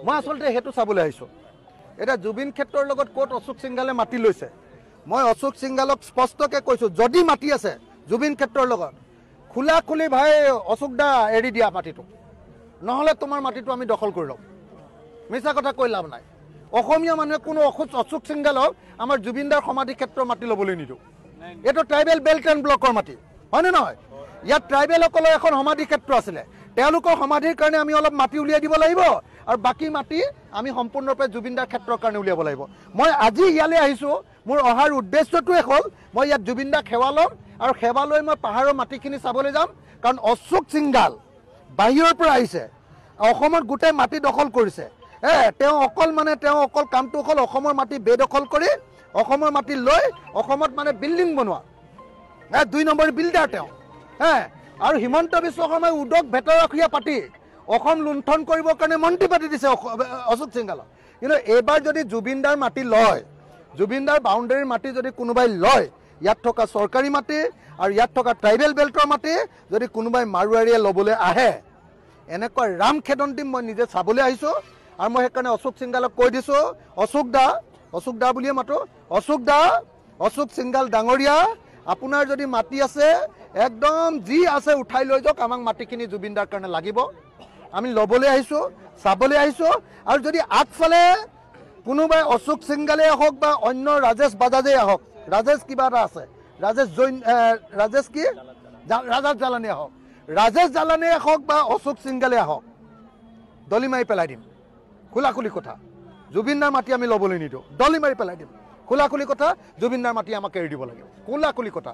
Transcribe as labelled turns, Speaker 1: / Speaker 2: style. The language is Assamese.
Speaker 1: মই আচলতে সেইটো চাবলৈ আহিছোঁ এতিয়া জুবিন ক্ষেত্ৰৰ লগত ক'ত অশোক সিংঘালে মাটি লৈছে মই অশোক সিংঘালক স্পষ্টকৈ কৈছোঁ যদি মাটি আছে জুবিন ক্ষেত্ৰৰ লগত খোলা খুলি ভাই অশোক দা এৰি দিয়া মাটিটো নহ'লে তোমাৰ মাটিটো আমি দখল কৰি ল'ম মিছা কথা কৈ লাভ নাই অসমীয়া মানুহে কোনো অশোক সিংঘালক আমাৰ জুবিনদাৰ সমাধি ক্ষেত্ৰৰ মাটি ল'বলৈ নিদিওঁ এইটো ট্ৰাইবেল বেল্ট এণ্ড ব্লকৰ মাটি হয়নে নহয় ইয়াত ট্ৰাইবেলসকলৰ এখন সমাধি ক্ষেত্ৰ আছিলে তেওঁলোকৰ সমাধিৰ কাৰণে আমি অলপ মাটি উলিয়াই দিব লাগিব আৰু বাকী মাটি আমি সম্পূৰ্ণৰূপে জুবিনদাৰ ক্ষেত্ৰৰ কাৰণে উলিয়াব লাগিব মই আজি ইয়ালৈ আহিছোঁ মোৰ অহাৰ উদ্দেশ্যটোৱে হ'ল মই ইয়াত জুবিনদাক সেৱা ল'ম আৰু সেৱা লৈ মই পাহাৰৰ মাটিখিনি চাবলৈ যাম কাৰণ অশোক সিংঘাল বাহিৰৰ পৰা আহিছে অসমত গোটেই মাটি দখল কৰিছে তেওঁ অকল কামটো হ'ল অসমৰ মাটি বেদখল কৰি অসমৰ মাটি লৈ অসমত মানে বিল্ডিং বনোৱা 2 নম্বৰ বিল্ডাৰ তেওঁ আৰু হিমন্ত বিশ্ব শৰ্মাই উদক ভেটৰখীয়া পাতি অসম লুণ্ঠন কৰিবৰ কাৰণে মন্ত্ৰী পাতি দিছে অশোক সিংঘালক কিন্তু এইবাৰ যদি জুবিনদাৰ মাটি লয় জুবিনদাৰ বাউণ্ডেৰীৰ মাটি যদি কোনোবাই লয় ইয়াত থকা চৰকাৰী মাটি আৰু ইয়াত থকা ট্ৰাইবেল বেল্টৰ মাটি যদি কোনোবাই মাৰোৱাৰীয়ে ল'বলৈ আহে এনেকুৱা ৰাম খেদন দিম মই নিজে চাবলৈ আহিছোঁ আৰু মই সেইকাৰণে অশোক সিংঘালক কৈ দিছোঁ অশোক দা বুলিয়ে মাতো অশোক সিংঘাল ডাঙৰীয়া আপোনাৰ যদি মাটি আছে একদম যি আছে উঠাই লৈ যাওক আমাক মাটিখিনি জুবিনদাৰ কাৰণে লাগিব আমি ল'বলৈ আহিছোঁ চাবলৈ আহিছোঁ আৰু যদি আগফালে কোনোবাই অশোক সিংঘালে হওক বা অন্য ৰাজেশ বাজাজেই আহক ৰাজেশ কিবা এটা আছে ৰাজেশ জালানীয়ে হওক বা অশোক সিংঘালে আহক দলি মাৰি পেলাই দিম খোলাখুলি কথা জুবিনদাৰ মাটি আমি ল'বলৈ নিদিওঁ দলি মাৰি পেলাই দিম খোলাখুলি কথা জুবিনদাৰ মাটি আমাক এৰি দিব লাগিব খোলাখুলি কথা